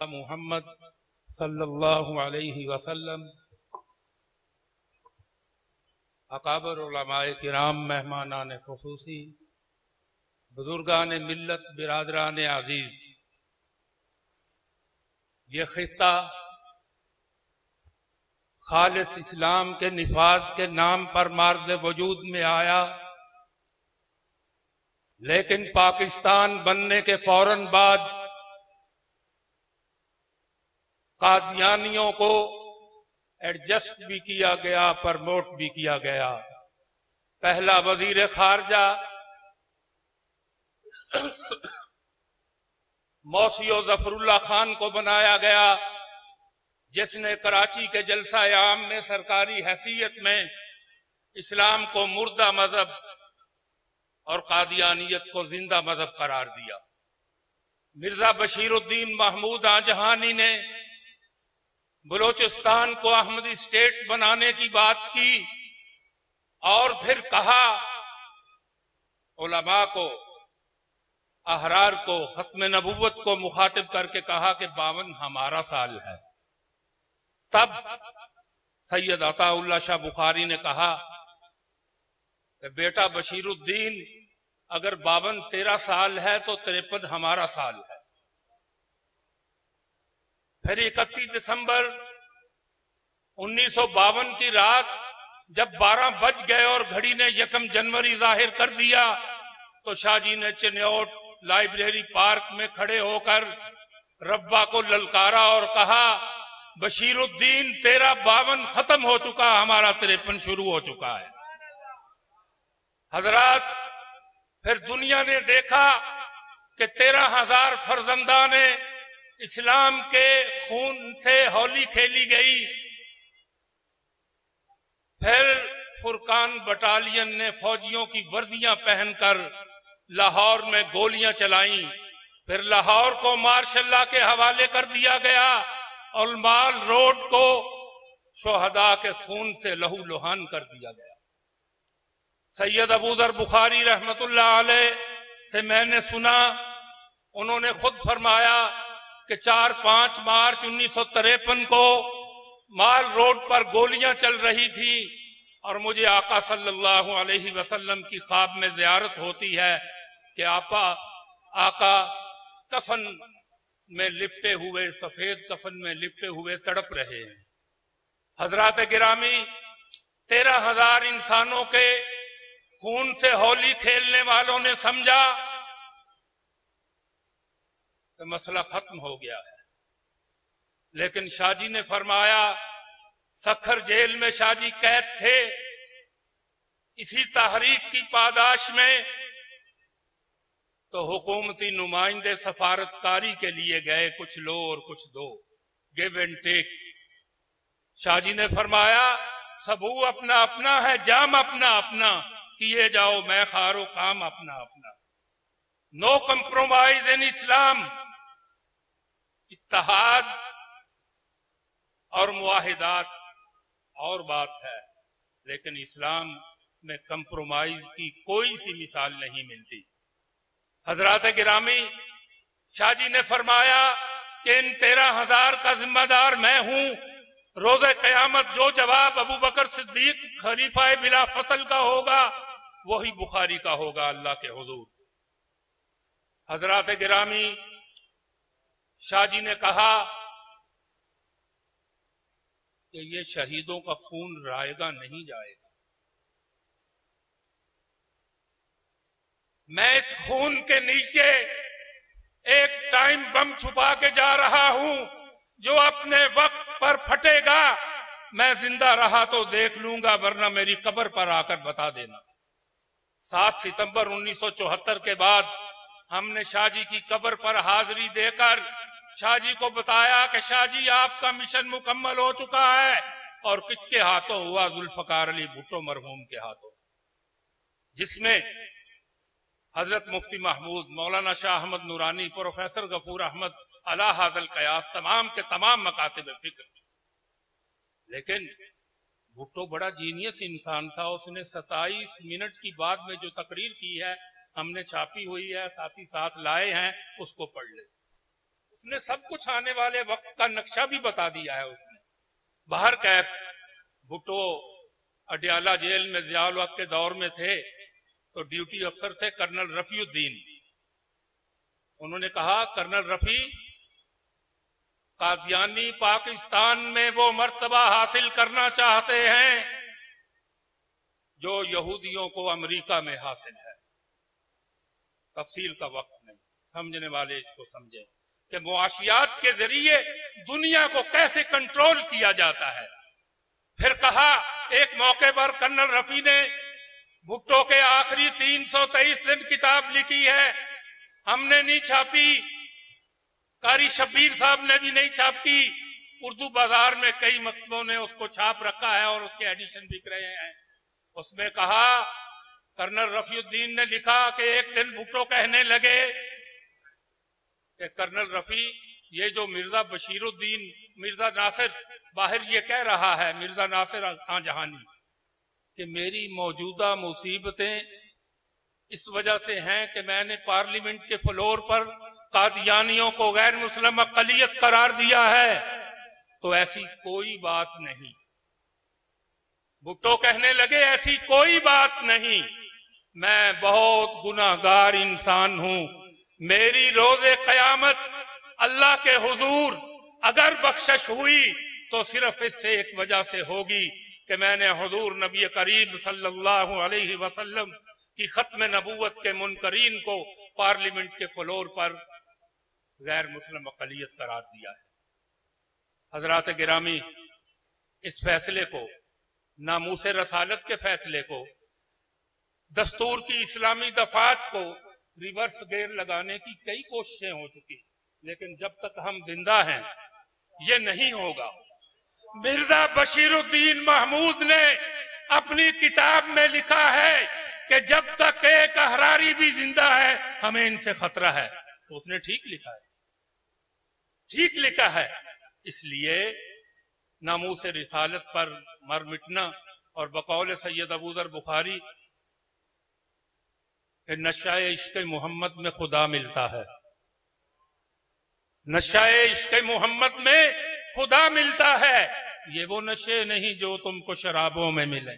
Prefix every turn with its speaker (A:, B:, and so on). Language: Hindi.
A: मोहम्मद सल्लल्लाहु अलैहि वसल्लम, अकाबर उलमाए किराम, मेहमानान खुसूसी, बुजुर्गान मिल्लत, बिरादरान अजीज, ये खिता खालिस इस्लाम के निफाज के नाम पर मार्ज़ वजूद में आया, लेकिन पाकिस्तान बनने के फौरन बाद कादियानियों को एडजस्ट भी किया गया, प्रमोट भी किया गया। पहला वजीर खारजा मौसियो जफरुल्लाह खान को बनाया गया, जिसने कराची के जलसा आम में सरकारी हैसियत में इस्लाम को मुर्दा मजहब और कादियानियत को जिंदा मजहब करार दिया। मिर्जा बशीरुद्दीन महमूद आजहानी ने बलोचिस्तान को अहमदी स्टेट बनाने की बात की और फिर कहा, उलमा को, अहरार को, खत्म नबुव्वत को मुखातिब करके कहा कि 52 हमारा साल है। तब सैयद अताउल्लाह शाह बुखारी ने कहा कि बेटा बशीरुद्दीन, अगर 52 तेरा साल है तो 53 हमारा साल है। फिर 31 दिसंबर 1952 की रात जब 12 बज गए और घड़ी ने 1 जनवरी जाहिर कर दिया, तो शाहजी ने चिन्योट लाइब्रेरी पार्क में खड़े होकर रब्बा को ललकारा और कहा, बशीरुद्दीन तेरा 52 खत्म हो चुका, हमारा 53 शुरू हो चुका है। हजरात, फिर दुनिया ने देखा कि 13,000 फर्जंदा ने इस्लाम के खून से होली खेली गई। फिर फुरकान बटालियन ने फौजियों की वर्दियां पहनकर लाहौर में गोलियां चलाईं। फिर लाहौर को मार्शल्लाह के हवाले कर दिया गया और माल रोड को शोहदा के खून से लहूलुहान कर दिया गया। सैयद अबूदर बुखारी रहमतुल्लाह अलैह से मैंने सुना, उन्होंने खुद फरमाया कि 4-5 मार्च 1953 को माल रोड पर गोलियां चल रही थी और मुझे आका सल्लल्लाहु अलैहि वसल्लम की ख्वाब में ज़ियारत होती है कि आका कफन में लिपटे हुए, सफेद कफन में लिपटे हुए तड़प रहे हैं। हजरात गिरामी, 13,000 इंसानों के खून से होली खेलने वालों ने समझा कि मसला खत्म हो गया है, लेकिन शाहजी ने फरमाया, सखर जेल में शाहजी कैद थे, इसी तहरीक की पादाश में तो हुकूमती नुमाइंदे सफारतकारी के लिए गए, कुछ लो और कुछ दो, गिव एंड टेक। शाहजी ने फरमाया, सबू अपना अपना है, जाम अपना अपना, किए जाओ मैं खारो काम अपना अपना। नो कंप्रोमाइज इन इस्लाम। इत्तेहाद और मुआहिदात और बात है, लेकिन इस्लाम में कंप्रोमाइज की कोई सी मिसाल नहीं मिलती। हजरात गिरामी, शाहजी ने फरमाया कि इन 13,000 का जिम्मेदार मैं हूं। रोज़े क़यामत जो जवाब अबू बकर सिद्दीक खलीफा बिला फसल का होगा, वही बुखारी का होगा अल्लाह के हुजूर। हजरात गिरामी, शाहजी ने कहा कि ये शहीदों का खून रायगा नहीं जाएगा। मैं इस खून के नीचे एक टाइम बम छुपा के जा रहा हूं, जो अपने वक्त पर फटेगा। मैं जिंदा रहा तो देख लूंगा, वरना मेरी कब्र पर आकर बता देना। 7 सितंबर 1974 के बाद हमने शाहजी की कब्र पर हाजिरी देकर शाहजी को बताया कि शाहजी आपका मिशन मुकम्मल हो चुका है। और किसके हाथों हुआ? जुल्फकार अली भुट्टो मरहूम के हाथों, जिसमें हजरत मुफ्ती महमूद, मौलाना शाह अहमद नूरानी, प्रोफेसर गफूर अहमद अला हाज़ल कयास, तमाम के तमाम मकातिब फिक्र। लेकिन भुट्टो बड़ा जीनियस इंसान था। उसने 27 मिनट की बाद में जो तकरीर की है, हमने छापी हुई है, साथ ही साथ लाए हैं, उसको पढ़ ले। उसने सब कुछ आने वाले वक्त का नक्शा भी बता दिया है। उसने बाहर कैद भुट्टो अडयाला जेल में ज़ियाउल हक के दौर में थे तो ड्यूटी अफसर थे कर्नल रफीउद्दीन। उन्होंने कहा, कर्नल रफी, कादियानी पाकिस्तान में वो मर्तबा हासिल करना चाहते हैं जो यहूदियों को अमेरिका में हासिल है। तफसील का वक्त नहीं, समझने वाले इसको समझे कि मुआशियात के जरिए दुनिया को कैसे कंट्रोल किया जाता है। फिर कहा, एक मौके पर कर्नल रफी ने भुट्टो के आखिरी 323 दिन किताब लिखी है, हमने नहीं छापी, कारी शब्बीर साहब ने भी नहीं छापी, उर्दू बाजार में कई मकतबों ने उसको छाप रखा है और उसके एडिशन बिक रहे हैं। उसमें कहा, कर्नल रफीउद्दीन ने लिखा कि एक दिन भुट्टो कहने लगे कि कर्नल रफी, ये जो मिर्जा बशीरुद्दीन, मिर्जा नासिर बाहर ये कह रहा है, मिर्जा नासिर खां जहानी, कि मेरी मौजूदा मुसीबतें इस वजह से हैं कि मैंने पार्लियामेंट के फ्लोर पर कादियानियों को गैर मुस्लिम अक़लियत करार दिया है, तो ऐसी कोई बात नहीं। भुट्टो कहने लगे, ऐसी कोई बात नहीं, मैं बहुत गुनाहगार इंसान हूं, मेरी रोज़े क़यामत अल्लाह के हुजूर अगर बख्शिश हुई तो सिर्फ इससे एक वजह से होगी कि मैंने हुजूर नबी करीम सल्लल्लाहु अलैहि वसल्लम की खत्म नबूवत के मुनकरीन को पार्लियामेंट के फ्लोर पर गैर मुस्लिम अक़लियत करार दिया है। हजरात गिरामी, इस फैसले को, नामूस रसालत के फैसले को, दस्तूर की इस्लामी दफात को रिवर्स गेयर लगाने की कई कोशिशें हो चुकी, लेकिन जब तक हम जिंदा हैं ये नहीं होगा। मिर्जा बशीरुद्दीन महमूद ने अपनी किताब में लिखा है कि जब तक एक अहरारी भी जिंदा है हमें इनसे खतरा है। तो उसने ठीक लिखा है, ठीक लिखा है। इसलिए नामूस रिसालत पर मर मिटना और बकौल सैयद अबूदर बुखारी कि नशाए इश्क़ मोहम्मद में खुदा मिलता है, नशाए इश्क़ मोहम्मद में खुदा मिलता है, ये वो नशे नहीं जो तुमको शराबों में मिले।